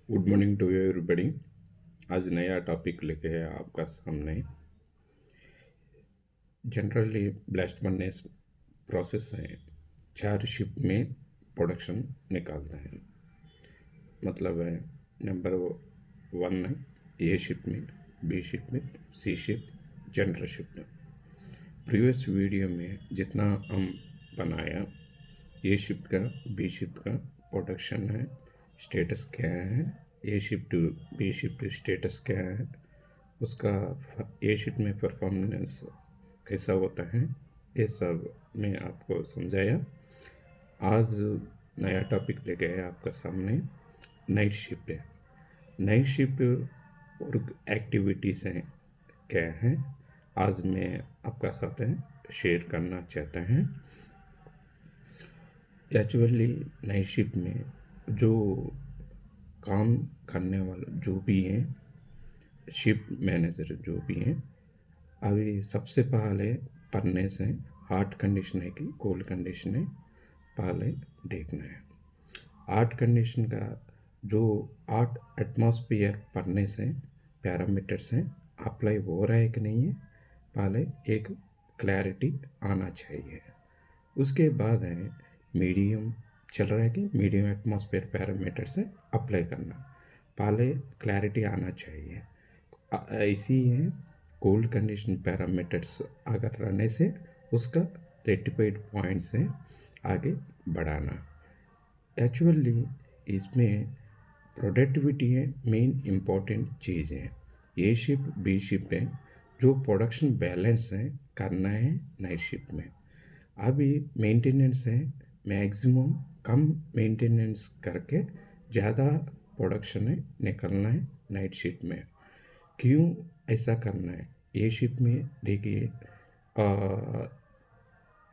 Good morning to you everybody. आज नया topic लेके है आपका सामने। जनरली ब्लास्ट बनने प्रोसेस है, 4 शिफ्ट में प्रोडक्शन निकालते हैं। मतलब है नंबर 1 है ए शिफ्ट में, बी शिफ्ट में, सी शिफ्ट, जनरल शिफ्ट में। प्रीवियस वीडियो में जितना हम बनाया, ए शिफ्ट का, बी शिफ्ट का प्रोडक्शन है, स्टेटस क्या है, A shift B shift status क्या है, उसका ए शिफ्ट में परफॉर्मेंस कैसा होता है, ये सब मैं आपको समझाया। आज नया टॉपिक लेके आया आपका सामने, नाइट शिफ्ट है। नाइट शिफ्ट और एक्टिविटीज़ हैं क्या हैं, आज मैं आपका साथ शेयर करना चाहता हैं। एक्चुअली नाइट शिफ्ट में जो काम करने वाला जो भी हैं, शिफ्ट मैनेजर जो भी हैं, अभी सबसे पहले पढ़ने से हार्ट कंडीशन है कि कोल्ड कंडीशन है, पहले देखना है। हार्ट कंडीशन का जो 8 एटमॉस्फेयर पढ़ने से पैरामीटर्स हैं, अप्लाई हो रहा है कि नहीं है, पहले एक क्लैरिटी आना चाहिए। उसके बाद है मीडियम चल रहा है कि मीडियम एटमॉस्फेयर पैरामीटर से अप्लाई करना, पहले क्लैरिटी आना चाहिए। ऐसी है कोल्ड कंडीशन पैरामीटर्स अगर रहने से उसका रेक्टिफाइड पॉइंट से आगे बढ़ाना। एक्चुअली इसमें प्रोडक्टिविटी है मेन इम्पॉर्टेंट चीज़ है। ए शिफ्ट बी शिफ्ट है, जो प्रोडक्शन बैलेंस है करना है नाइट शिफ्ट में। अभी मेंटेनेंस है, मैक्सिमम कम मेंटेनेंस करके ज़्यादा प्रोडक्शन है निकलना है नाइट शिफ्ट में। क्यों ऐसा करना है? ए शिफ्ट में देखिए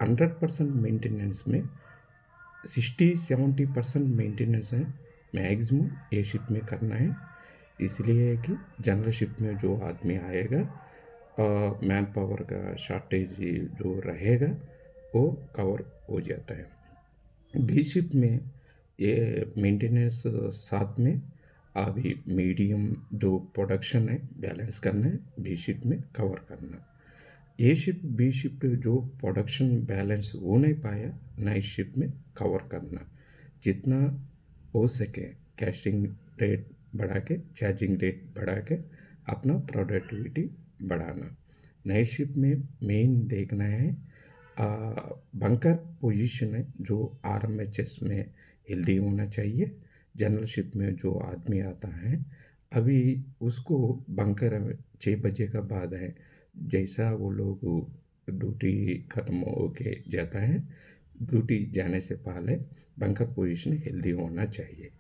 100% मेंटेनेंस में 60-70% मेंटेनेंस है मैक्सिमम ए शिफ्ट में करना है। इसलिए है कि जनरल शिफ्ट में जो आदमी आएगा, मैन पावर का शॉर्टेज जो रहेगा वो कवर हो जाता है। बी शिफ्ट में ये मेंटेनेंस साथ में अभी मीडियम जो प्रोडक्शन है बैलेंस करना है, बी शिफ्ट में कवर करना। ए शिफ्ट बी शिफ्ट जो प्रोडक्शन बैलेंस हो नहीं पाया, नाइट शिफ्ट में कवर करना। जितना हो सके कैशिंग रेट बढ़ा के, चार्जिंग रेट बढ़ा के अपना प्रोडक्टिविटी बढ़ाना। नाइट शिफ्ट में मेन देखना है बंकर पोजीशन है जो RMHS में हेल्दी होना चाहिए। जनरल शिफ्ट में जो आदमी आता है अभी उसको बंकर 6 बजे का बाद है, जैसा वो लोग ड्यूटी ख़त्म हो के जाता है, ड्यूटी जाने से पहले बंकर पोजीशन हेल्दी होना चाहिए।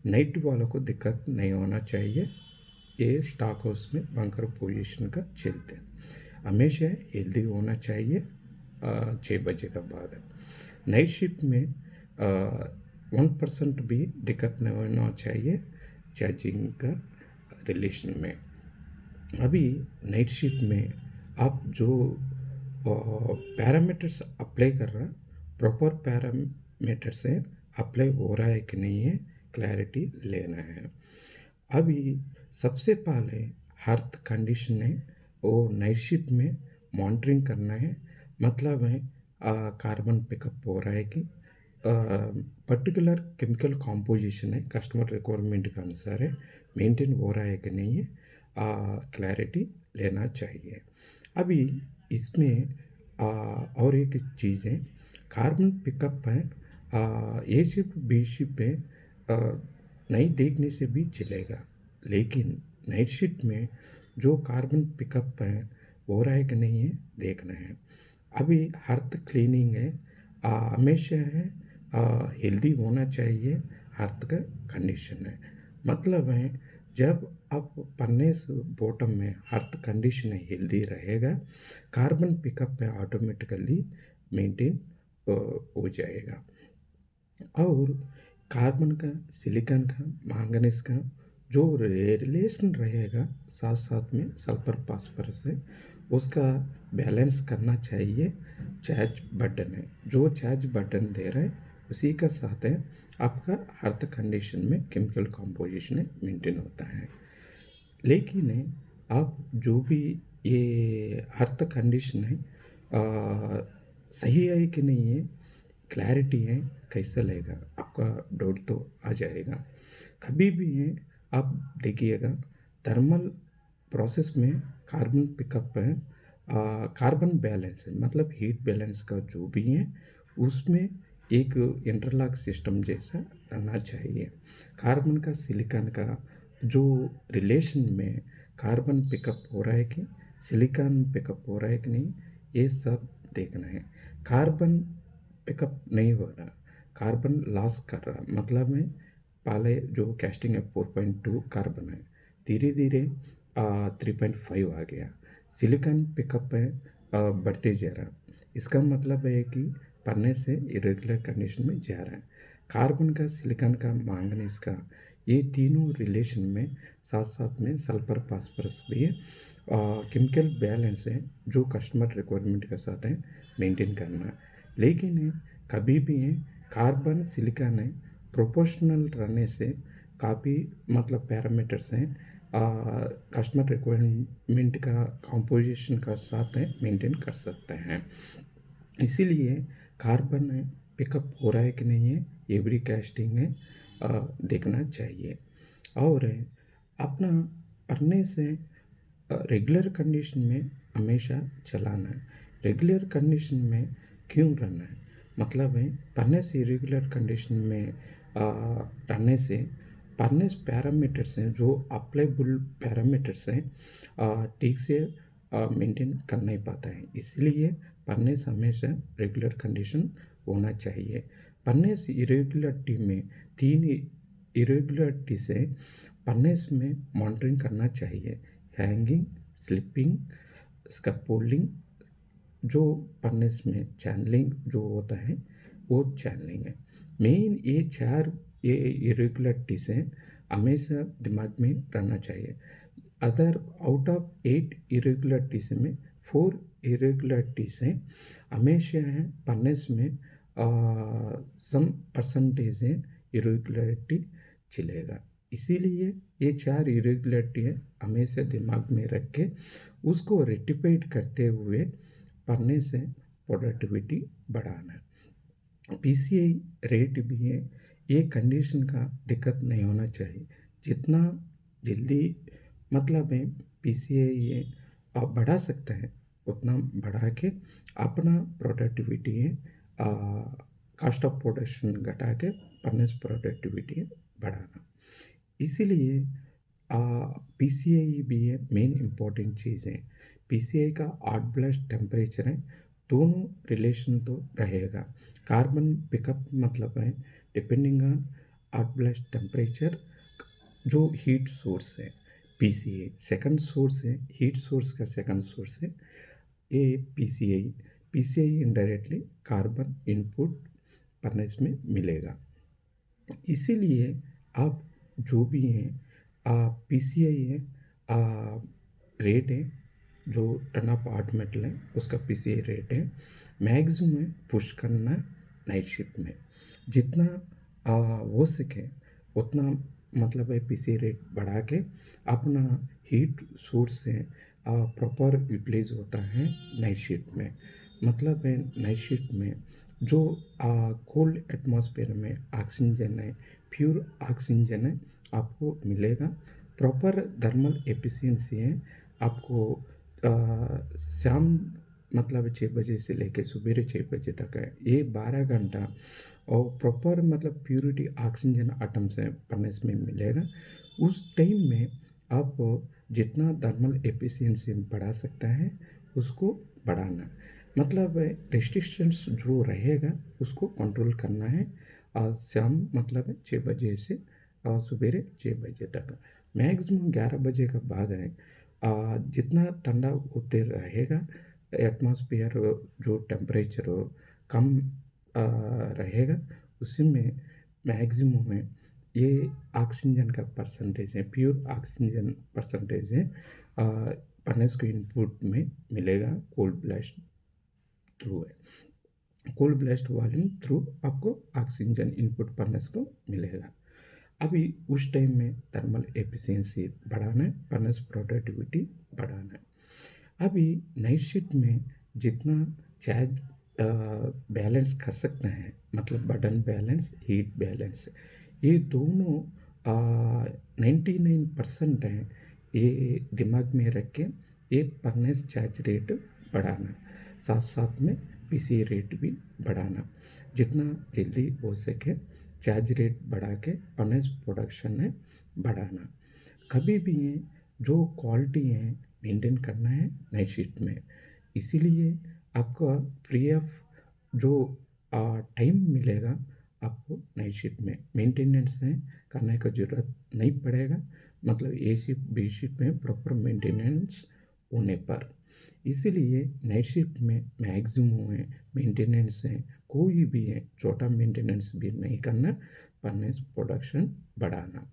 नाइट वालों को दिक्कत नहीं होना चाहिए, ये स्टॉक हाउस में बंकर पोजीशन का चलते हमेशा हेल्दी होना चाहिए 6 बजे का बाद। नाइट शिफ्ट में 1% भी दिक्कत नहीं होना चाहिए चार्जिंग का रिलेशन में। अभी नाइट शिफ्ट में आप जो पैरामीटर्स अप्लाई कर रहा, प्रॉपर पैरामीटर से अप्लाई हो रहा है कि नहीं है, क्लैरिटी लेना है। अभी सबसे पहले हार्ट कंडीशन है वो नाइट शिफ्ट में मॉनिटरिंग करना है। मतलब है कार्बन पिकअप हो रहा है कि पर्टिकुलर केमिकल कॉम्पोजिशन है कस्टमर रिक्वायरमेंट के अनुसार है, मेंटेन हो रहा है कि नहीं है, क्लैरिटी लेना चाहिए। अभी इसमें और एक चीज़ है, कार्बन पिकअप है ए शिफ्ट बी शिफ्ट में नहीं देखने से भी चलेगा, लेकिन नाइट शिफ्ट में जो कार्बन पिकअप है हो रहा है कि नहीं है देखना है। अभी हार्ट क्लीनिंग है हमेशा है हेल्दी होना चाहिए, हार्ट का कंडीशन है। मतलब है जब आप पन्ने से बॉटम में हार्ट कंडीशन हेल्दी रहेगा, कार्बन पिकअप है ऑटोमेटिकली मेंटेन हो जाएगा। और कार्बन का, सिलिकॉन का, मैंगनीज का जो रिलेशन रहेगा साथ साथ में सल्फर फास्फोरस है, उसका बैलेंस करना चाहिए। चार्ज बटन है, जो चार्ज बटन दे रहा है उसी का साथ है आपका अर्थ कंडीशन में केमिकल कंपोजिशन मेंटेन होता है। लेकिन आप जो भी ये अर्थ कंडीशन है सही है कि नहीं है, क्लैरिटी है, कैसे लेगा आपका डाउट तो आ जाएगा। कभी भी है आप देखिएगा थर्मल प्रोसेस में कार्बन पिकअप है, कार्बन बैलेंस है मतलब हीट बैलेंस का जो भी है उसमें एक इंटरलॉक सिस्टम जैसा रहना चाहिए। कार्बन का सिलिकॉन का जो रिलेशन में कार्बन पिकअप हो रहा है कि सिलिकॉन पिकअप हो रहा है कि नहीं, ये सब देखना है। कार्बन पिकअप नहीं हो रहा, कार्बन लॉस कर रहा मतलब में पहले जो कास्टिंग है 4.2 कार्बन है, धीरे धीरे 3.5 आ गया। सिलिकॉन पिकअप है बढ़ते जा रहा, इसका मतलब है कि पढ़ने से इरेगुलर कंडीशन में जा रहा है। कार्बन का सिलिकॉन का मैंगनीज का ये तीनों रिलेशन में साथ साथ में सल्फर फास्फोरस भी है केमिकल बैलेंस है जो कस्टमर रिक्वायरमेंट के साथ है मेंटेन करना। लेकिन कभी भी है कार्बन सिलिकॉन है प्रोपोर्शनल रहने से काफ़ी मतलब पैरामीटर्स हैं कस्टमर रिक्वायरमेंट का कंपोजिशन का साथ है मेंटेन कर सकते हैं। इसीलिए कार्बन है पिकअप हो रहा है कि नहीं है एवरी कास्टिंग है देखना चाहिए। और अपना पढ़ने से रेगुलर कंडीशन में हमेशा चलाना है। रेगुलर कंडीशन में क्यों रहना है मतलब है पढ़ने से इरेगुलर कंडीशन में रहने से पढ़ने पैरामीटर्स हैं जो अप्लाइबल पैरामीटर्स हैं ठीक से मेंटेन कर नहीं पाता है। इसलिए पढ़ने से हमेशा रेगुलर कंडीशन होना चाहिए। पढ़ने से इरेगुलरिटी में तीन इरेगुलरिटी से पढ़ने में मॉनिटरिंग करना चाहिए। हैंगिंग, स्लिपिंग, स्कैफोल्डिंग, जो पढ़ने में चैनलिंग जो होता है वो चैनलिंग है। मेन ये चार ये इरेगुलरिटीज हैं हमेशा दिमाग में रहना चाहिए। अदर आउट ऑफ 8 इरेगुलरिटीज में 4 इरेगुलरिटीज हैं हमेशा हैं पढ़ने में सम परसेंटेज है इरेगुलरिटी चलेगा। इसीलिए ये चार इरेगुलरिटी है हमेशा दिमाग में रख के उसको रेक्टिफाइड करते हुए पढ़ने से प्रोडक्टिविटी बढ़ाना। पीसीआई रेट भी है, ये कंडीशन का दिक्कत नहीं होना चाहिए। जितना जल्दी मतलब है पीसीआई ये आप बढ़ा सकते हैं उतना बढ़ा के अपना प्रोडक्टिविटी है कॉस्ट ऑफ प्रोडक्शन घटा के पढ़ने से प्रोडक्टिविटी बढ़ाना। इसीलिए पीसीआई भी है मेन इम्पोर्टेंट चीज़ है। पीसीआई का आर्ट ब्लास्ट टेम्परेचर है दोनों रिलेशन तो रहेगा। कार्बन पिकअप मतलब है depending on art blast temperature जो हीट सोर्स है। पीसीआई सेकंड सोर्स है, हीट सोर्स का सेकंड सोर्स है ये PCI. PCI indirectly carbon input furnace में मिलेगा। इसीलिए आप जो भी हैं पीसीआई है रेट है जो टन ऑफ आर्ट मेटल है उसका पीसीआई रेट है मैक्सिमम पुश करना नाइट शिफ्ट में जितना हो सके उतना मतलब है पीसीआई रेट बढ़ा के अपना हीट सोर्स से प्रॉपर यूटिलाइज होता है नाइट शिफ्ट में। मतलब है नाइट शिफ्ट में जो कोल्ड एटमॉस्फेयर में ऑक्सीजन है प्योर ऑक्सीजन है आपको मिलेगा। प्रॉपर थर्मल एफिशिएंसी है आपको शाम मतलब 6 बजे से लेकर सुबह 6 बजे तक है ये 12 घंटा और प्रॉपर मतलब प्योरिटी ऑक्सीजन आटम्स है पढ़ने में मिलेगा। उस टाइम में आप जितना थर्मल एफिशिएंसी बढ़ा सकता है उसको बढ़ाना मतलब रेस्ट्रिक्शंस जो रहेगा उसको कंट्रोल करना है। शाम मतलब 6 बजे से सुबह 6 बजे तक मैक्सिमम 11 बजे का बाद है जितना ठंडा होते रहेगा एटमॉस्फेयर जो टेम्परेचर कम रहेगा उसी में मैक्सिमम है ये ऑक्सीजन का परसेंटेज है प्योर ऑक्सीजन परसेंटेज है फर्नेस को इनपुट में मिलेगा कोल्ड ब्लास्ट थ्रू है। कोल्ड ब्लास्ट वॉल्यूम थ्रू आपको ऑक्सीजन इनपुट फर्नेस को मिलेगा। अभी उस टाइम में थर्मल एफिशिएंसी बढ़ाना है, फर्नेस प्रोडक्टिविटी बढ़ाना है। अभी नाइट शिफ्ट में जितना चार्ज बैलेंस कर सकते हैं, मतलब बटन बैलेंस, हीट बैलेंस, ये दोनों 99% हैं। ये दिमाग में रख के ये फर्नेस चार्ज रेट बढ़ाना, साथ साथ में पीसी रेट भी बढ़ाना, जितना जल्दी हो सके चार्ज रेट बढ़ा के फर्नेस प्रोडक्शन है बढ़ाना। कभी भी ये जो क्वालिटी है मेंटेन करना है नाइट शिफ्ट में। इसीलिए आपका फ्री ऑफ जो टाइम मिलेगा आपको नाइट शिफ्ट में मेंटेनेंस है करने का ज़रूरत नहीं पड़ेगा, मतलब ए शिफ्ट बी शिफ्ट में प्रॉपर मेंटेनेंस होने पर। इसीलिए नाइट शिफ्ट में मैक्सिमम है मेंटेनेंस है, कोई भी है छोटा मेंटेनेंस भी नहीं करना, फर्नेस प्रोडक्शन बढ़ाना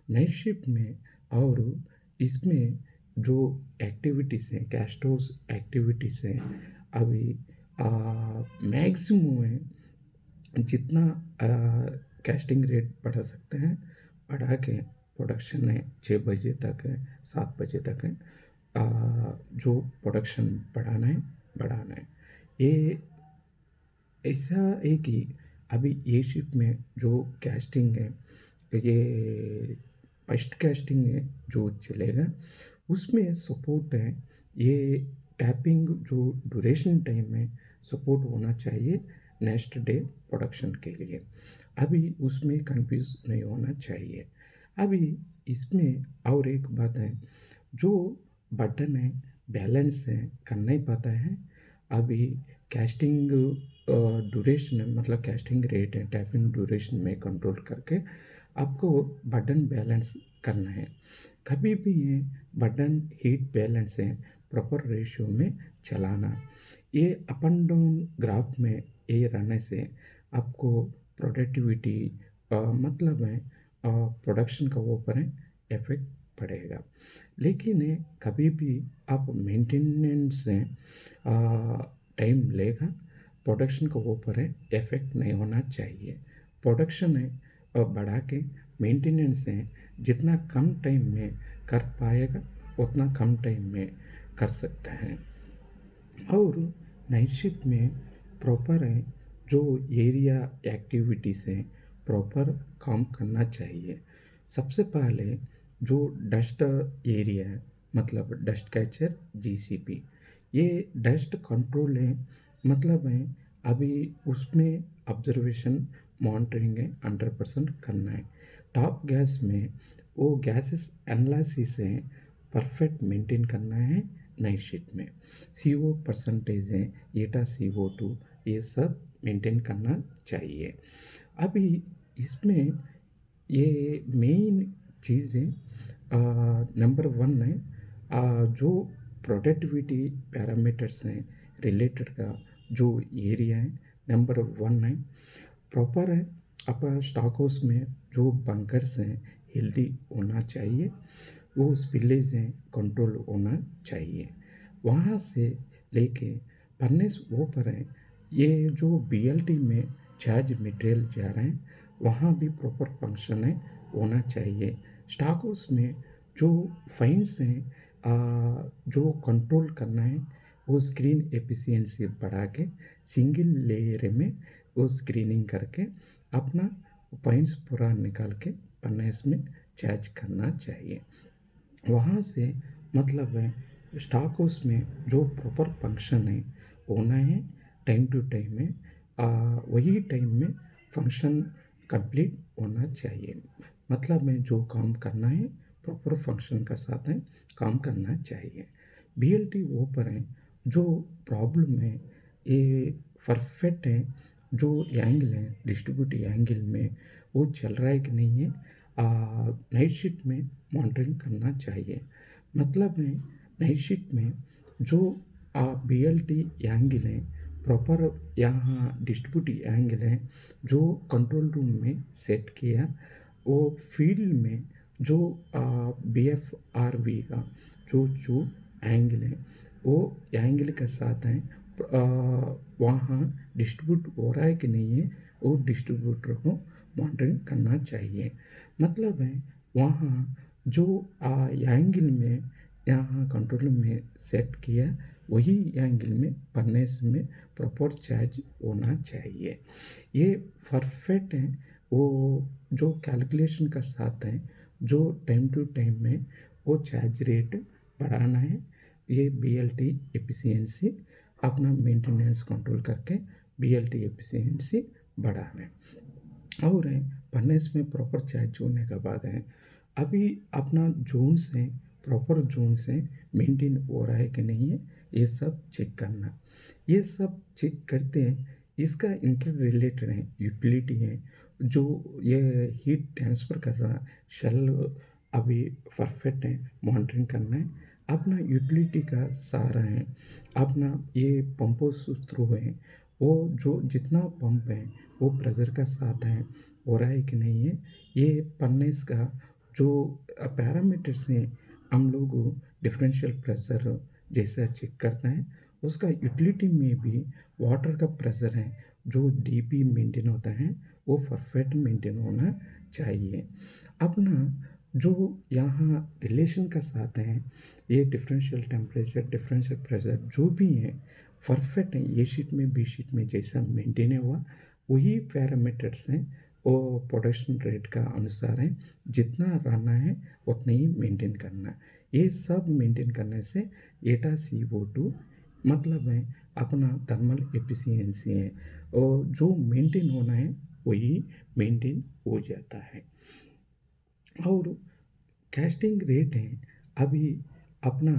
नाइट शिफ्ट में। और इसमें जो एक्टिविटीज़ हैं, कैस्टोस एक्टिविटीज़ हैं, अभी मैक्सिमम है जितना कैस्टिंग रेट बढ़ा सकते हैं बढ़ा के प्रोडक्शन है 6 बजे तक है, 7 बजे तक है, जो प्रोडक्शन बढ़ाना है। ये ऐसा है कि अभी ये शिफ्ट में जो कैस्टिंग है, ये फर्स्ट कैस्टिंग है जो चलेगा, उसमें सपोर्ट है। ये टैपिंग जो ड्यूरेशन टाइम है सपोर्ट होना चाहिए नेक्स्ट डे प्रोडक्शन के लिए। अभी उसमें कंफ्यूज नहीं होना चाहिए। अभी इसमें और एक बात है, जो बटन है बैलेंस है कर नहीं पाता है, अभी कैस्टिंग ड्यूरेशन मतलब कैस्टिंग रेट है टैपिंग ड्यूरेशन में कंट्रोल करके आपको बटन बैलेंस करना है। कभी भी ये बटन हीट बैलेंस है प्रॉपर रेशियो में चलाना। ये अप एंड डाउन ग्राफ में ये रहने से आपको प्रोडक्टिविटी मतलब है प्रोडक्शन का ऊपर है इफेक्ट पड़ेगा। लेकिन ये कभी भी आप मेंटेनेंस से टाइम लेगा, प्रोडक्शन का ऊपर है इफेक्ट नहीं होना चाहिए। प्रोडक्शन है बढ़ा के मेंटेनेंस है जितना कम टाइम में कर पाएगा उतना कम टाइम में कर सकते हैं। और नाइट शिफ्ट में प्रॉपर है जो एरिया एक्टिविटीज़ हैं प्रॉपर काम करना चाहिए। सबसे पहले जो डस्ट एरिया है, मतलब डस्ट कैचर जीसीपी, ये डस्ट कंट्रोल है, मतलब है अभी उसमें ऑब्जर्वेशन मॉनिटरिंग है 100% करना है। टॉप गैस में वो गैसेस एनालिसिस है परफेक्ट मेंटेन करना है नाइट शिफ्ट में। CO परसेंटेज है, एटा CO2, ये सब मेंटेन करना चाहिए। अभी इसमें ये मेन चीज़ें नंबर 1 है, जो प्रोडक्टिविटी पैरामीटर्स हैं रिलेटेड का जो एरिया है नंबर 1 है, प्रॉपर है अपना स्टॉक हाउस में जो बंकर्स हैं हेल्दी होना चाहिए, वो स्पिलेज हैं कंट्रोल होना चाहिए। वहाँ से लेके फर्नेस वो पर है, ये जो बीएलटी में चार्ज मटेरियल जा रहे हैं वहाँ भी प्रॉपर फंक्शन है होना चाहिए। स्टॉक हाउस में जो फाइन्स हैं जो कंट्रोल करना है, वो स्क्रीन एफिशिएंसी बढ़ा के सिंगल लेयर में वो स्क्रीनिंग करके अपना पॉइंट्स पूरा निकाल के फर्नेस में चार्ज करना चाहिए। वहाँ से मतलब है स्टॉक हाउस में जो प्रॉपर फंक्शन है होना है टाइम टू टाइम में, वही टाइम में फंक्शन कंप्लीट होना चाहिए। मतलब में जो काम करना है प्रॉपर फंक्शन का साथ है काम करना चाहिए। बीएलटी वो पर है जो प्रॉब्लम है ये परफेक्ट है, जो एंगल है डिस्ट्रीब्यूट एंगल में वो चल रहा है कि नहीं है, नाइट शिफ्ट में मॉनिटरिंग करना चाहिए। मतलब में नाइट शिफ्ट में जो बीएलटी एंगल है प्रॉपर, यहाँ डिस्ट्रीब्यूट एंगल है जो कंट्रोल रूम में सेट किया, वो फील्ड में जो BFRV का जो एंगल है वो एंगल के साथ है वहाँ डिस्ट्रीब्यूट हो रहा है कि नहीं है, वो डिस्ट्रीब्यूटर को मॉनिटरिंग करना चाहिए। मतलब है वहाँ जो एंगल में यहाँ कंट्रोल में सेट किया, वही एंगल में फर्नेस में प्रॉपर चार्ज होना चाहिए। ये परफेक्ट है, वो जो कैलकुलेशन का साथ है, जो टाइम टू टाइम में वो चार्ज रेट बढ़ाना है। ये बीएलटी एफिशिएंसी अपना मेंटेनेंस कंट्रोल करके बीएलटी एफिशिएंसी बढ़ाना है। और है फर्नेस में प्रॉपर चार्ज होने के बाद है अभी अपना जोन से प्रॉपर जोन से मेंटेन हो रहा है कि नहीं है, ये सब चेक करना। ये सब चेक करते हैं, इसका इंटर रिलेटेड है, यूटिलिटी है, जो ये हीट ट्रांसफ़र कर रहा शेल अभी परफेक्ट है, मॉनिटरिंग करना है। अपना यूटिलिटी का सहारा है, अपना ये पंपों थ्रू है, वो जो जितना पंप है वो प्रेशर का साथ है, हो रहा है कि नहीं है, ये फर्नेस का जो पैरामीटर्स हैं, हम लोग डिफरेंशियल प्रेशर जैसा चेक करते हैं, उसका यूटिलिटी में भी वाटर का प्रेशर है, जो डीपी मेंटेन होता है, वो परफेक्ट मेंटेन होना चाहिए। अपना जो यहाँ रिलेशन का साथ है, ये डिफरेंशियल टेम्परेचर, डिफरेंशियल प्रेशर जो भी है, परफेक्ट है। ए शीट में, बी शीट में जैसा मेंटेन हुआ, वही पैरामीटर्स हैं, वो प्रोडक्शन रेट का अनुसार है, जितना रहना है उतना ही मेंटेन करना है। ये सब मेंटेन करने से एटा CO2 मतलब है अपना थर्मल एफिशिएंसी है, और जो मेंटेन होना है वही मेंटेन हो जाता है। और कास्टिंग रेट है अभी अपना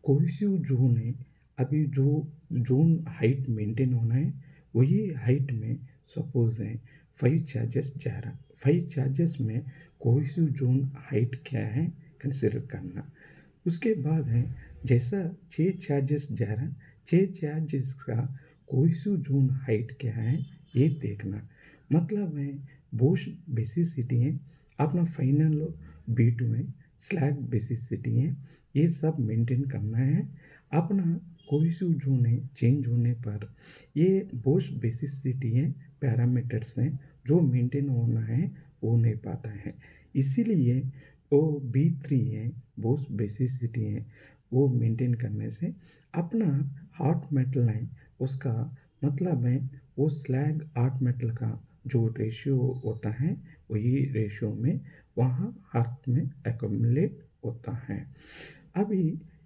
कोहेसिव जोन है, अभी जो जोन हाइट मेंटेन होना है वही हाइट में सपोज है 5 चार्जेस जा रहा, 5 चार्जेस में कोहेसिव जोन हाइट क्या है कंसिडर करना। उसके बाद है जैसा 6 चार्जेस जा रहा, 6 चार्जेस का कोहेसिव जोन हाइट क्या है ये देखना। मतलब है बोश बेसिसिटी है, अपना फाइनल B2 है, स्लैग बेसिसिटी है, ये सब मेंटेन करना है। अपना कोहेसिव जोन है चेंज होने पर ये बोश बेसिसिटी है, पैरामीटर्स हैं जो मेंटेन होना है वो नहीं पाता है, इसीलिए वो B3 है, बोश बेसिसिटी है, वो मेंटेन करने से अपना हॉट मेटल है उसका मतलब है वो स्लैग हॉट मेटल का जो रेशियो होता है वही रेशियो में वहाँ अर्थ में एक्यूमुलेट होता है। अभी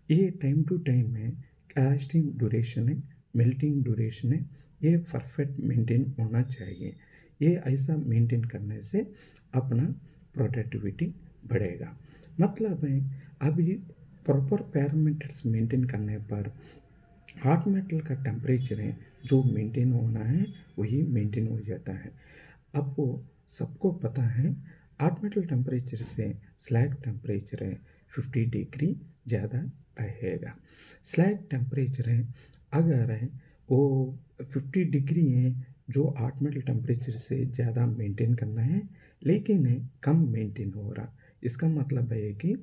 ये टाइम टू टाइम है, कास्टिंग ड्यूरेशन है, मेल्टिंग ड्यूरेशन है, ये परफेक्ट मेंटेन होना चाहिए। ये ऐसा मेंटेन करने से अपना प्रोडक्टिविटी बढ़ेगा। मतलब है अभी प्रॉपर पैरामीटर्स मेंटेन करने पर हॉट मेटल का टेम्परेचर है जो मेंटेन होना है वही मेंटेन हो जाता है। आपको सबको पता है हॉट मेटल टेम्परेचर से स्लैग टेम्परेचर है 50 डिग्री ज़्यादा रहेगा। स्लैग टेम्परेचर है अगर है वो 50 डिग्री है, जो हॉट मेटल टेम्परेचर से ज़्यादा मेंटेन करना है, लेकिन है कम मेंटेन हो रहा, इसका मतलब है कि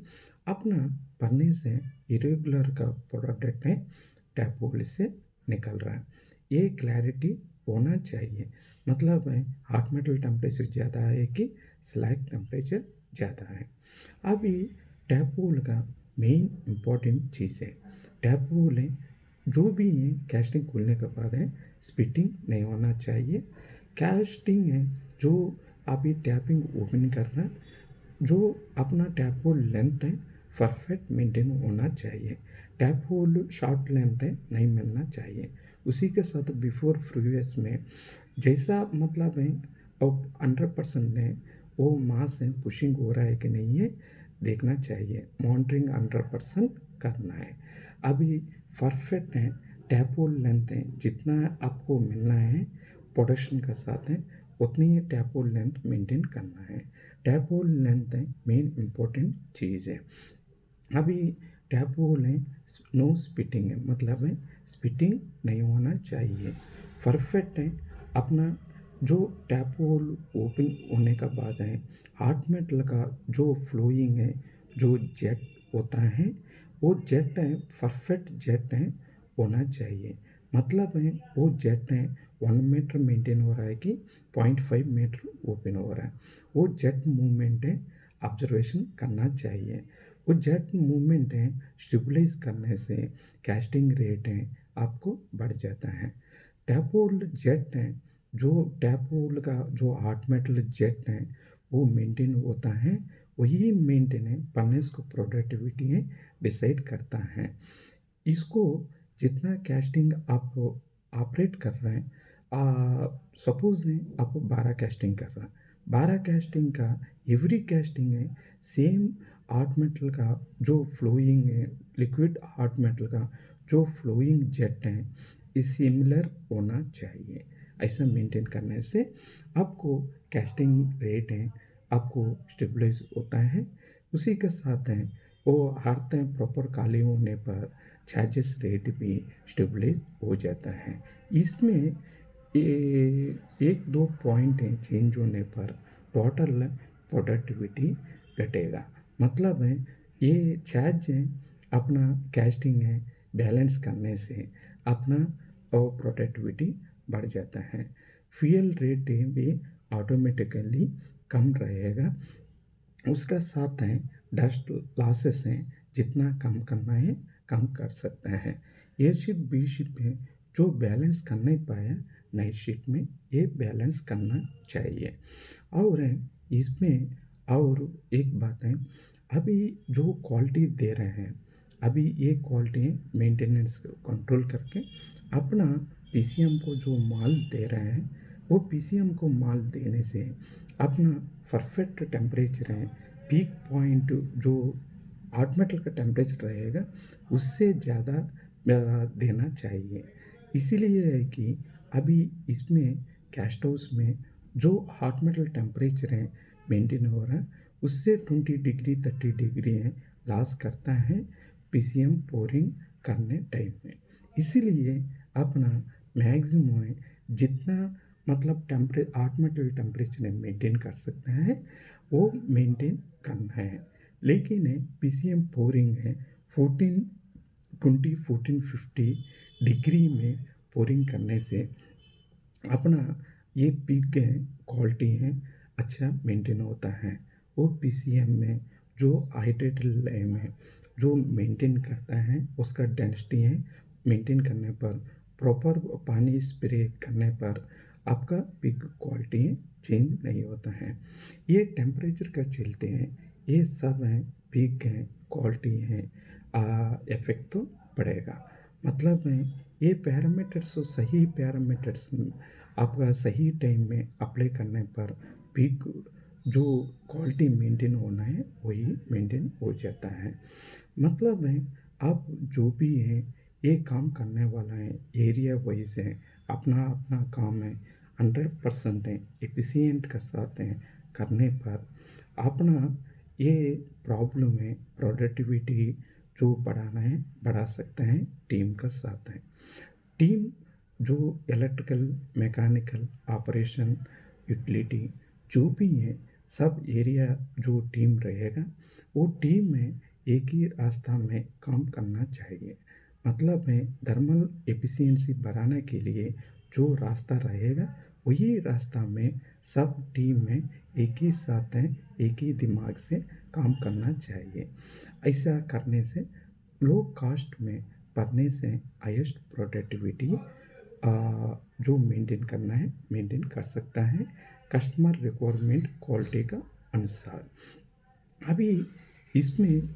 अपना पन्ने से इरेगुलर का प्रोडक्ट है टैप होल से निकल रहा है, ये क्लैरिटी होना चाहिए। मतलब है हॉट मेटल टेम्परेचर ज़्यादा है कि स्लैग टेम्परेचर ज़्यादा है। अभी टैप होल का मेन इम्पॉर्टेंट चीज़ है, टैप होल है जो भी है कैस्टिंग खुलने के बाद है स्पिटिंग नहीं होना चाहिए। कैस्टिंग है जो अभी टैपिंग ओपन कर रहा, जो अपना टैप होल लेंथ है परफेक्ट मेंटेन होना चाहिए। टैप होल शॉर्ट लेंथ है नहीं मिलना चाहिए। उसी के साथ बिफोर फ्रीवेस में जैसा मतलब है अब 100% है, वो मास है पुशिंग हो रहा है कि नहीं है देखना चाहिए, मॉनिटरिंग 100% करना है। अभी परफेक्ट है टैप होल लेंथ है जितना आपको मिलना है प्रोडक्शन का साथ है उतनी ही टैप होल लेंथ मेंटेन करना है। टैप होल लेंथ है मेन इम्पोर्टेंट चीज़ है। अभी टैप होल है नो स्पिटिंग है, मतलब है स्पिटिंग नहीं होना चाहिए। परफेक्ट है अपना जो टैप होल ओपन होने का बाद है हॉट मेटल का जो फ्लोइंग है, जो जेट होता है वो जेट है परफेक्ट जेट है होना चाहिए। मतलब है वो जेट है 1 मीटर मेंटेन हो रहा है कि 0.5 मीटर ओपन हो रहा है। वो जेट मूवमेंट है ऑब्जर्वेशन करना चाहिए। वो जेट मूवमेंट है स्टेबलाइज करने से कास्टिंग रेट है आपको बढ़ जाता है। टैपोल्ड जेट है, जो टैपोल्ड का जो हॉट मेटल जेट है वो मेंटेन होता है, वही मेंटेन है फर्नेस को प्रोडक्टिविटी है डिसाइड करता है। इसको जितना कास्टिंग आप ऑपरेट कर रहे हैं, सपोज है आप 12 कास्टिंग कर रहे हैं, 12 कास्टिंग का एवरी कास्टिंग है सेम आर्ट मेटल का जो फ्लोइंग है, लिक्विड आर्ट मेटल का जो फ्लोइंग जेट है इस सिमिलर होना चाहिए। ऐसा मेंटेन करने से आपको कास्टिंग रेट है आपको स्टेबलाइज होता है। उसी के साथ है वो हर टाइम प्रॉपर काली होने पर चार्जेस रेट भी स्टेबलाइज हो जाता है। इसमें एक दो पॉइंट हैं चेंज होने पर टोटल प्रोडक्टिविटी घटेगा। मतलब है ये चार्ज है अपना कास्टिंग है बैलेंस करने से अपना और प्रोडक्टिविटी बढ़ जाता है। फ्यूल रेट भी ऑटोमेटिकली कम रहेगा। उसका साथ है डस्ट लॉसेस हैं जितना कम करना है कम कर सकते हैं। ए शिप बी शिप में जो बैलेंस कर नहीं पाया नाइट शिफ्ट में ये बैलेंस करना चाहिए। और है इसमें और एक बात है, अभी जो क्वालिटी दे रहे हैं अभी ये क्वालिटी मेंटेनेंस कंट्रोल करके अपना पीसीएम को जो माल दे रहे हैं वो पीसीएम को माल देने से अपना परफेक्ट टेम्परेचर है पीक पॉइंट जो हॉट मेटल का टेम्परेचर रहेगा उससे ज़्यादा देना चाहिए। इसीलिए है कि अभी इसमें कैस्ट हाउस में जो हॉट मेटल टेम्परेचर है मेंटेन हो रहा है उससे 20 डिग्री 30 डिग्री है लॉस करता है पीसीएम पोरिंग करने टाइम में। इसीलिए अपना मैक्सिमम है जितना मतलब हॉट मेटल टेम्परेचर मेंटेन कर सकते हैं वो मेंटेन करना है। लेकिन है पीसीएम पोरिंग है 14 20 14 50 डिग्री में पोरिंग करने से अपना ये पीक है क्वालिटी है अच्छा मेंटेन होता है। वो पीसीएम में जो हाइड्रेटेड लाइम है जो मेंटेन करता है उसका डेंसिटी है मेंटेन करने पर प्रॉपर पानी स्प्रे करने पर आपका पिक क्वालिटी चेंज नहीं होता है। ये टेम्परेचर का चलते हैं ये सब हैं पिक हैं क्वालिटी हैं इफेक्ट तो पड़ेगा। मतलब में ये पैरामीटर्स सही पैरामीटर्स आपका सही टाइम में अप्लाई करने पर पिक जो क्वालिटी मेंटेन होना है वही मेंटेन हो जाता है। मतलब है आप जो भी हैं ये काम करने वाला है एरिया वाइज है अपना अपना काम है 100% है एफिशिएंट के साथ है करने पर अपना ये प्रॉब्लम है प्रोडक्टिविटी जो बढ़ाना है बढ़ा सकते हैं टीम का साथ है। टीम जो इलेक्ट्रिकल मैकेनिकल ऑपरेशन यूटिलिटी जो भी है सब एरिया जो टीम रहेगा वो टीम में एक ही रास्ता में काम करना चाहिए। मतलब में थर्मल एफिशिएंसी बढ़ाने के लिए जो रास्ता रहेगा वही रास्ता में सब टीम में एक ही साथ हैं एक ही दिमाग से काम करना चाहिए। ऐसा करने से लो कॉस्ट में पढ़ने से हाईएस्ट प्रोडक्टिविटी जो मेंटेन करना है मेंटेन कर सकता है कस्टमर रिक्वायरमेंट क्वालिटी का अनुसार। अभी इसमें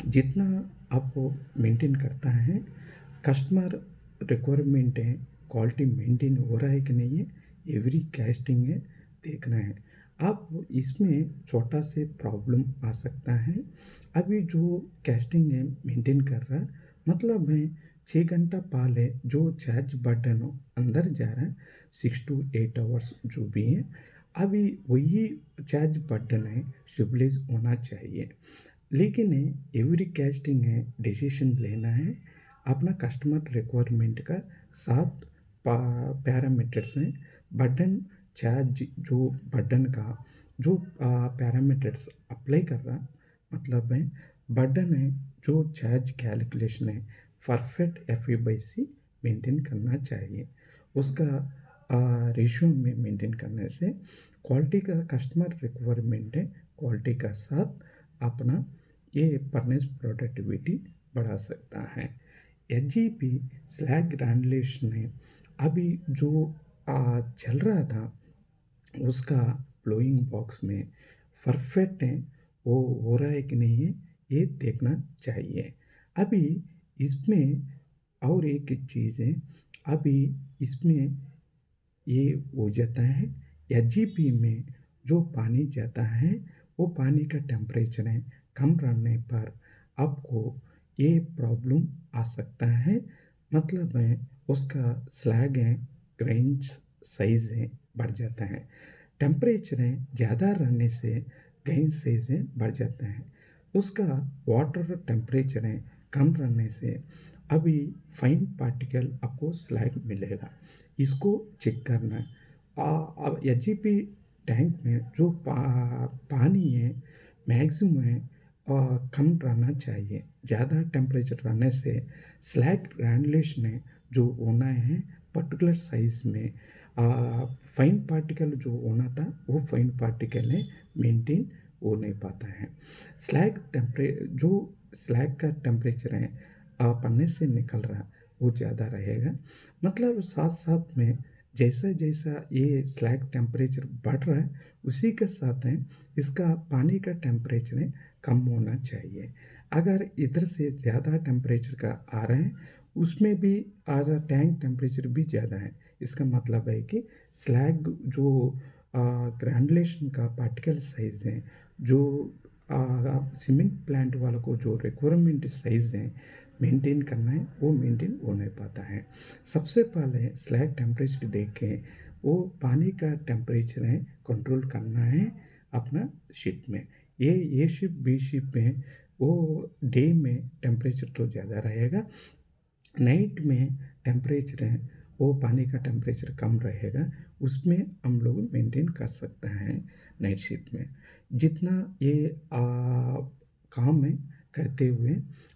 जितना आप मेंटेन करता है कस्टमर रिक्वायरमेंट है क्वालिटी मेंटेन हो रहा है कि नहीं है एवरी कास्टिंग है देखना है। अब इसमें छोटा से प्रॉब्लम आ सकता है। अभी जो कास्टिंग है मेंटेन कर रहा है मतलब है 6 घंटा पहले जो चार्ज बटन हो अंदर जा रहा है 6 to 8 hours जो भी है अभी वही चार्ज बटन है स्टेबलाइज होना चाहिए। लेकिन एवरी कास्टिंग है डिसीजन लेना है अपना कस्टमर रिक्वायरमेंट का साथ पैरामीटर्स हैं बटन चार्ज जो बटन का जो पैरामीटर्स अप्लाई कर रहा मतलब बटन है जो चार्ज कैलकुलेशन है perfect F by C maintain करना चाहिए। उसका रेशियो में मेंटेन करने से क्वालिटी का कस्टमर रिक्वायरमेंट है, क्वालिटी का साथ अपना ये फर्नेस प्रोडक्टिविटी बढ़ा सकता है। एचजीपी स्लैग ग्रैन्युलेशन है, अभी जो चल रहा था उसका ब्लोइंग बॉक्स में परफेक्ट है, वो हो रहा है कि नहीं है, ये देखना चाहिए। अभी इसमें और एक चीज़ है, अभी इसमें ये हो जाता है एचजीपी में जो पानी जाता है वो पानी का टेम्परेचर है कम रहने पर आपको ये प्रॉब्लम आ सकता है। मतलब है उसका स्लैग है, ग्रेन्स साइज है बढ़ जाता है। टेम्परेचर है ज़्यादा रहने से ग्रेन साइज है बढ़ जाता है। उसका वाटर टेम्परेचर है कम रहने से अभी फाइन पार्टिकल आपको स्लैग मिलेगा। इसको चेक करना है। अब एचजीपी टैंक में जो पानी है मैक्सिमम है कम रहना चाहिए। ज़्यादा टेम्परेचर रहने से स्लैग ग्रैन्युलेशन है जो होना है पर्टिकुलर साइज में फाइन पार्टिकल जो होना था वो फाइन पार्टिकल है मेंटेन हो नहीं पाता है। जो स्लैग का टेम्परेचर है पन्ने से निकल रहा वो ज़्यादा रहेगा। मतलब साथ साथ में जैसा जैसा ये स्लैग टेम्परेचर बढ़ रहा है उसी के साथ है इसका पानी का टेम्परेचर है कम होना चाहिए। अगर इधर से ज़्यादा टेम्परेचर का आ रहा है उसमें भी आधा टैंक टेम्परेचर भी ज़्यादा है, इसका मतलब है कि स्लैग जो ग्रैन्युलेशन का पार्टिकल साइज़ है जो सीमेंट प्लांट वालों को जो रिक्वायरमेंट साइज़ है मेंटेन करना है वो मेंटेन हो नहीं पाता है। सबसे पहले स्लैग टेम्परेचर देखें, वो पानी का टेम्परेचर है कंट्रोल करना है अपना शिप में। ए शिप बी शिप में वो डे में टेम्परेचर तो ज़्यादा रहेगा, नाइट में टेम्परेचर है वो पानी का टेम्परेचर कम रहेगा, उसमें हम लोग मेंटेन कर सकते हैं नाइट शिफ्ट में। जितना ये काम है करते हुए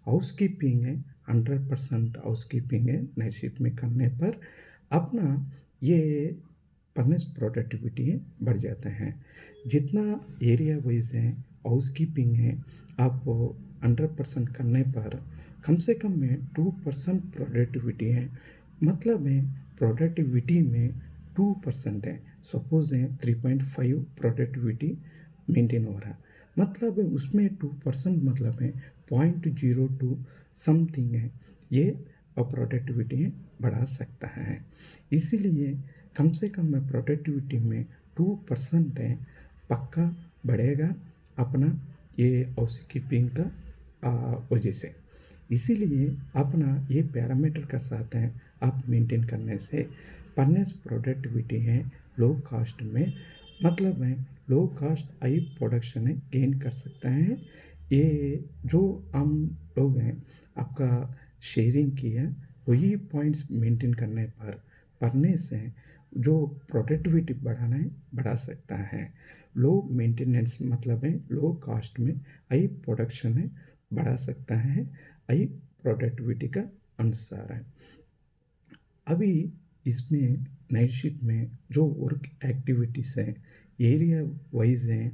हाउसकीपिंग है 100% हाउसकीपिंग है नाइट शिफ्ट में करने पर अपना ये फर्नेस प्रोडक्टिविटी है बढ़ जाता है। जितना एरिया वाइज है हाउसकीपिंग है आप 100% करने पर कम से कम में 2% प्रोडक्टिविटी है। मतलब है प्रोडक्टिविटी में 2% है, सपोज है 3.5 प्रोडक्टिविटी मेंटेन हो रहा, मतलब है उसमें 2% मतलब है 0.02 समथिंग है, ये प्रोडक्टिविटी है बढ़ा सकता है। इसीलिए कम से कम में प्रोडक्टिविटी में 2% है पक्का बढ़ेगा अपना ये हाउसकीपिंग का वजह से। इसीलिए अपना ये पैरामीटर का साथ है आप मेंटेन करने से फर्नेस प्रोडक्टिविटी है लो कॉस्ट में, मतलब है लो कॉस्ट हाई प्रोडक्शन है गेन कर सकता है। ये जो हम लोग हैं आपका शेयरिंग किया वही पॉइंट्स मेंटेन करने पर फर्नेस है जो प्रोडक्टिविटी बढ़ाना है बढ़ा सकता है। लो मेंटेनेंस मतलब है लो कॉस्ट में हाई प्रोडक्शन है बढ़ा सकता है, हाई प्रोडक्टिविटी का अनुसार है। अभी इसमें नाइट शिफ्ट में जो वर्क एक्टिविटीज़ हैं एरिया वाइज हैं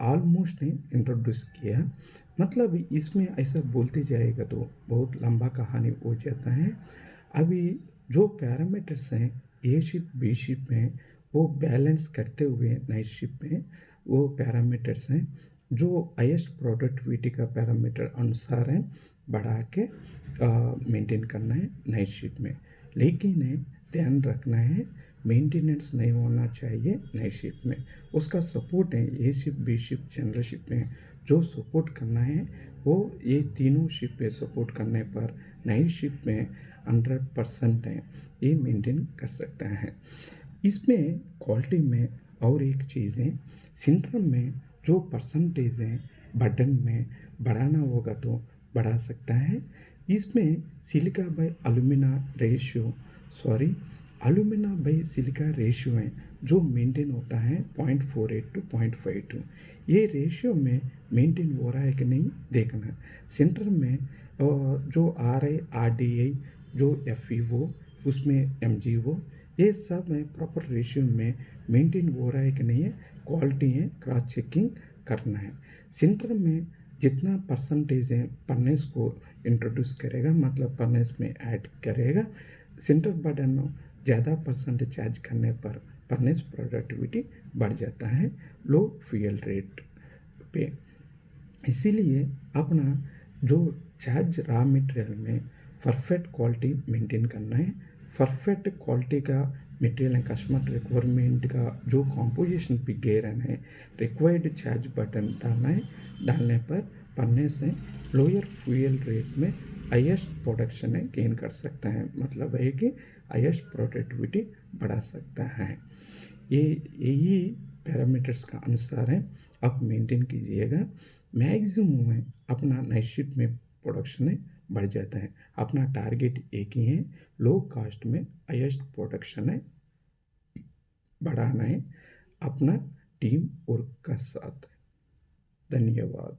ऑलमोस्ट ने इंट्रोड्यूस किया। मतलब इसमें ऐसा बोलते जाएगा तो बहुत लंबा कहानी हो जाता है। अभी जो पैरामीटर्स हैं ए शिफ्ट बी शिफ्ट में वो बैलेंस करते हुए नाइट शिफ्ट में वो पैरामीटर्स हैं जो हाईएस्ट प्रोडक्टिविटी का पैरामीटर अनुसार है बढ़ा के मेंटेन करना है नाइट शिफ्ट में। लेकिन ध्यान रखना है मेंटेनेंस नहीं होना चाहिए नाइट शिफ्ट में, उसका सपोर्ट है A shift B shift general shift में जो सपोर्ट करना है वो ये तीनों शिफ्ट पे सपोर्ट करने पर नाइट शिफ्ट में 100% है ये मेंटेन कर सकता है। इसमें क्वालिटी में और एक चीज़ है सिंड्रोम में जो परसेंटेज है बटन में बढ़ाना होगा तो बढ़ा सकता है। इसमें silica by alumina ratio alumina by silica ratio है जो मेंटेन होता है 0.48 to 0.52, ये रेशियो में मेंटेन हो रहा है कि नहीं देखना। सेंटर में जो RI RDI जो FEO उसमें MGO ये सब में प्रॉपर रेशियो में मेंटेन हो रहा है कि नहीं है, क्वालिटी है, क्रॉस चेकिंग करना है। सेंटर में जितना परसेंटेज है परनेस को इंट्रोड्यूस करेगा, मतलब परनेस में ऐड करेगा, सेंटर बर्डन ज़्यादा परसेंटेज चार्ज करने पर परनेस प्रोडक्टिविटी बढ़ जाता है लो फ्यूल रेट पे। इसीलिए अपना जो चार्ज रॉ मटेरियल में परफेक्ट क्वालिटी मेंटेन करना है, परफेक्ट क्वालिटी का मटेरियल एंड कस्टमर रिक्वायरमेंट का जो कॉम्पोजिशन पे गेरन है, रिक्वायर्ड चार्ज बटन डालना है, डालने पर पन्ने से लोअर फ्यूल रेट में हाईएस्ट प्रोडक्शन है गेन कर सकता है, मतलब है कि हाईएस्ट प्रोडक्टिविटी बढ़ा सकता है। ये यही पैरामीटर्स का अनुसार है, आप मेंटेन कीजिएगा। मैक्सिमम में अपना नाइट शिफ्ट में प्रोडक्शन है बढ़ जाता है। अपना टारगेट एक ही है, लो कॉस्ट में हाईएस्ट प्रोडक्शन है बढ़ाना है अपना टीम वर्क का साथ। धन्यवाद।